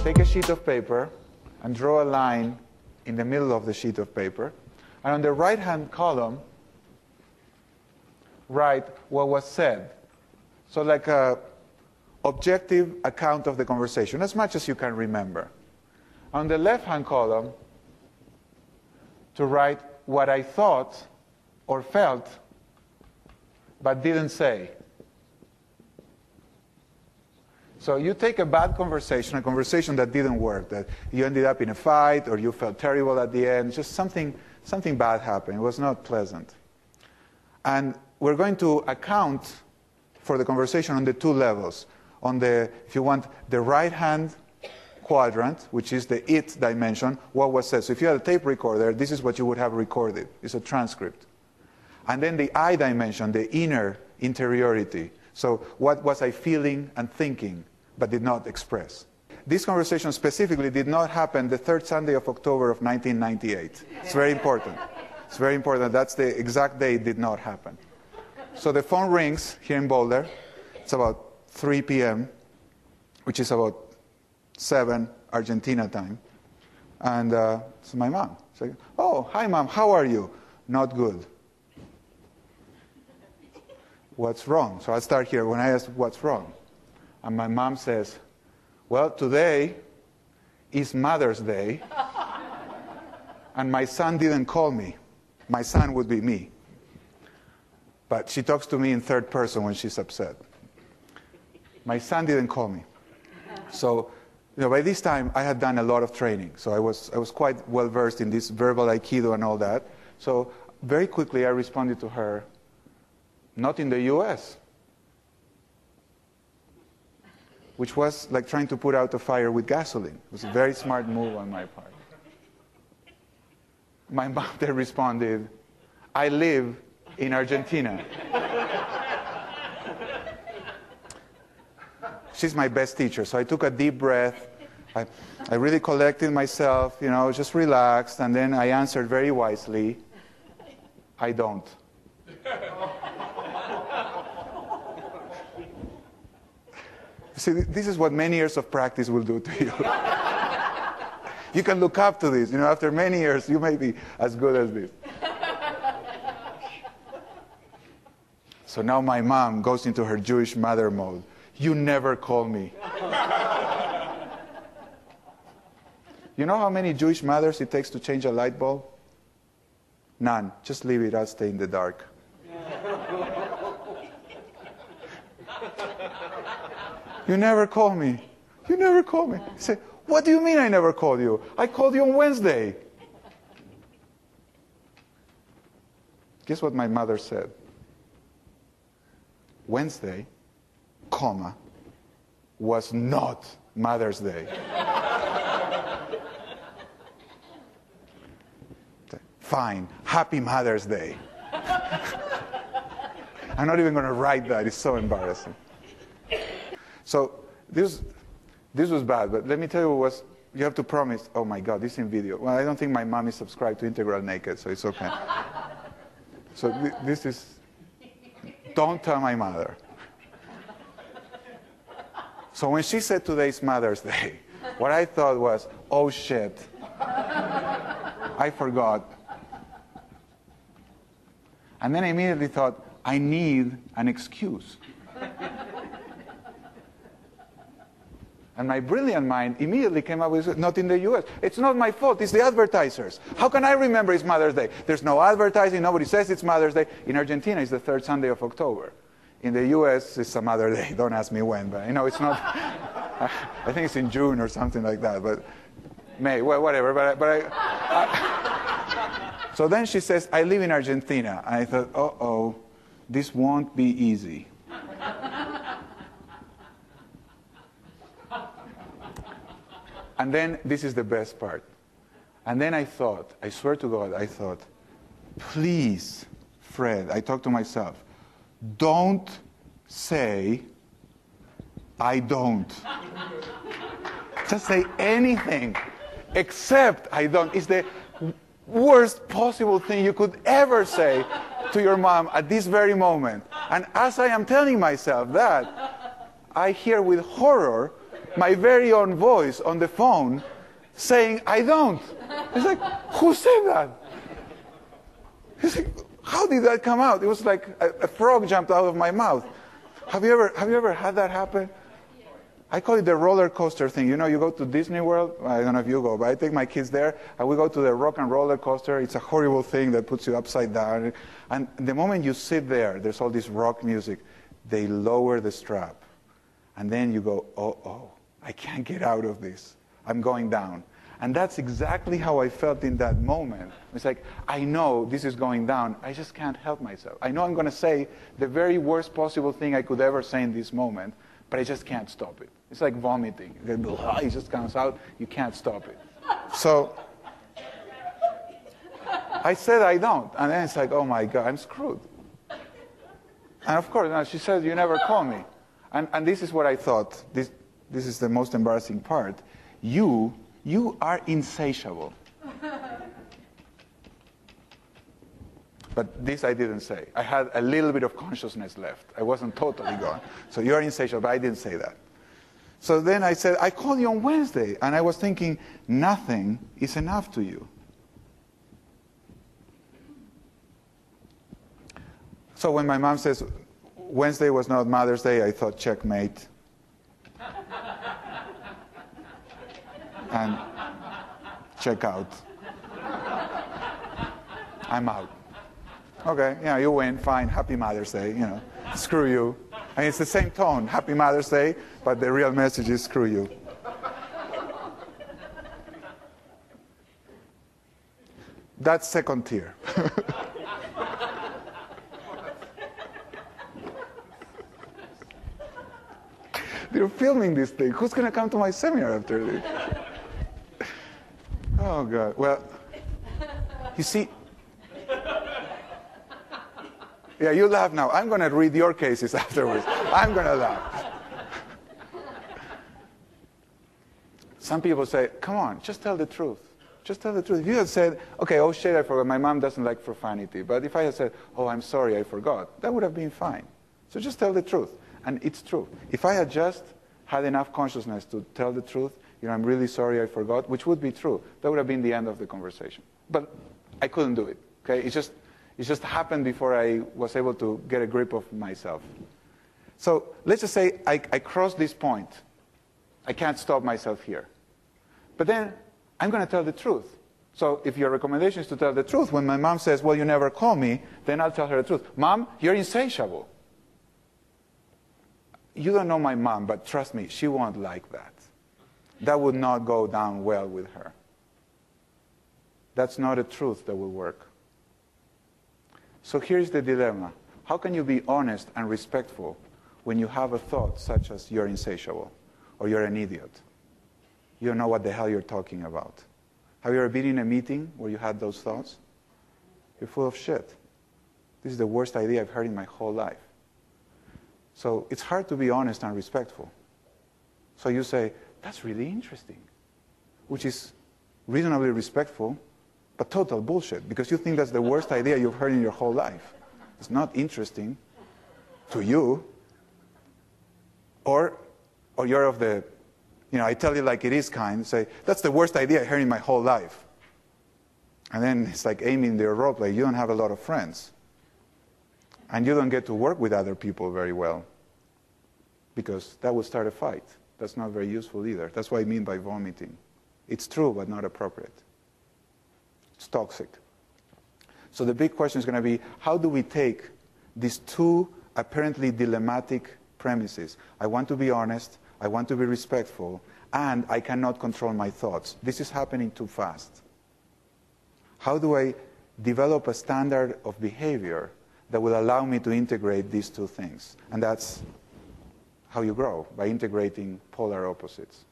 take a sheet of paper and draw a line in the middle of the sheet of paper. And on the right-hand column, write what was said. So like a objective account of the conversation, as much as you can remember. On the left-hand column, to write what I thought or felt, but didn't say. So you take a bad conversation, a conversation that didn't work, that you ended up in a fight or you felt terrible at the end, just something bad happened. It was not pleasant. And we're going to account for the conversation on the two levels. On the, if you want, the right-hand quadrant, which is the it dimension, what was said. So if you had a tape recorder, this is what you would have recorded. It's a transcript. And then the I dimension, the inner interiority. So what was I feeling and thinking, but did not express. This conversation specifically did not happen the third Sunday of October of 1998. It's very important. It's very important. That's the exact day it did not happen. So the phone rings here in Boulder. It's about 3 p.m., which is about 7 Argentina time. And it's my mom. She's like, oh, hi, Mom. How are you? Not good. What's wrong? So I start here when I ask what's wrong. And my mom says, well, today is Mother's Day, and my son didn't call me. My son would be me. But she talks to me in third person when she's upset. My son didn't call me. So, by this time, I had done a lot of training. So I was quite well versed in this verbal Aikido and all that. So very quickly, I responded to her, not in the US. Which was like trying to put out a fire with gasoline. It was a very smart move on my part. My mom then responded, I live in Argentina. She's my best teacher, so I took a deep breath. I really collected myself, just relaxed, and then I answered very wisely, I don't. See, this is what many years of practice will do to you. You can look up to this. After many years, you may be as good as this. So now my mom goes into her Jewish mother mode. You never call me. You know how many Jewish mothers it takes to change a light bulb? None. Just leave it. I'll stay in the dark. You never call me. You never call me. I say, what do you mean I never called you? I called you on Wednesday. Guess what my mother said? Wednesday, was not Mother's Day. Fine. Happy Mother's Day. I'm not even going to write that. It's so embarrassing. So this was bad, but let me tell you what was, you have to promise, oh my God, this is in video. Well, I don't think my mom is subscribed to Integral Naked, so it's okay. So this is, don't tell my mother. So when she said today's Mother's Day, what I thought was, oh shit, I forgot. And then I immediately thought, I need an excuse. And my brilliant mind immediately came up with, not in the US. It's not my fault, it's the advertisers. How can I remember it's Mother's Day? There's no advertising, nobody says it's Mother's Day. In Argentina, it's the third Sunday of October. In the US, it's some other day. Don't ask me when, but it's not. I think it's in June or something like that, but May, well, whatever. So then she says, I live in Argentina. And I thought, uh-oh, this won't be easy. And then, this is the best part. And then I thought, I swear to God, I thought, please, Fred, I talked to myself, don't say, I don't. Just say anything except I don't. It's the worst possible thing you could ever say to your mom at this very moment. And as I am telling myself that, I hear with horror my very own voice on the phone saying, I don't. It's like, who said that? It's like, how did that come out? It was like a frog jumped out of my mouth. Have you ever had that happen? I call it the roller coaster thing. You know, you go to Disney World. I don't know if you go, but I take my kids there, and we go to the rock and roller coaster. It's a horrible thing that puts you upside down. And the moment you sit there, there's all this rock music. They lower the strap. And then you go, oh, I can't get out of this. I'm going down. And that's exactly how I felt in that moment. It's like, I know this is going down. I just can't help myself. I know I'm going to say the very worst possible thing I could ever say in this moment, but I just can't stop it. It's like vomiting. It just comes out. You can't stop it. So I said I don't. And then it's like, oh, my God, I'm screwed. And, of course, now she says, you never call me. And this is what I thought. This is the most embarrassing part. You are insatiable. But this I didn't say. I had a little bit of consciousness left. I wasn't totally gone. So you're insatiable, but I didn't say that. So then I said, I called you on Wednesday. And I was thinking, nothing is enough to you. So when my mom says, Wednesday was not Mother's Day, I thought, checkmate. And check out. I'm out. Okay, yeah, you win, fine, happy Mother's Day, you know, screw you. And it's the same tone, happy Mother's Day, but the real message is screw you. That's second tier. They're filming this thing. Who's going to come to my seminar after this? Oh, God. Well, you see, yeah, you laugh now. I'm going to read your cases afterwards. I'm going to laugh. Some people say, come on, just tell the truth. Just tell the truth. If you had said, okay, oh, shit, I forgot. My mom doesn't like profanity. But if I had said, oh, I'm sorry, I forgot, that would have been fine. So just tell the truth. And it's true. If I had just had enough consciousness to tell the truth, you know, I'm really sorry I forgot, which would be true, that would have been the end of the conversation. But I couldn't do it. Okay? It just happened before I was able to get a grip of myself. So let's just say I crossed this point. I can't stop myself here. But then I'm going to tell the truth. So if your recommendation is to tell the truth, when my mom says, well, you never call me, then I'll tell her the truth. Mom, you're insatiable. You don't know my mom, but trust me, she won't like that. That would not go down well with her. That's not a truth that will work. So here's the dilemma. How can you be honest and respectful when you have a thought such as you're insatiable or you're an idiot? You don't know what the hell you're talking about. Have you ever been in a meeting where you had those thoughts? You're full of shit. This is the worst idea I've heard in my whole life. So it's hard to be honest and respectful. So you say, that's really interesting, which is reasonably respectful, but total bullshit, because you think that's the worst idea you've heard in your whole life. It's not interesting to you. Or you're of the, I tell you like it is kind, say, that's the worst idea I heard in my whole life. And then it's like aiming their role play. You don't have a lot of friends. And you don't get to work with other people very well, because that would start a fight. That's not very useful either. That's what I mean by vomiting. It's true, but not appropriate. It's toxic. So the big question is going to be, how do we take these two apparently dilemmatic premises? I want to be honest, I want to be respectful, and I cannot control my thoughts. This is happening too fast. How do I develop a standard of behavior that will allow me to integrate these two things? And that's how you grow, by integrating polar opposites.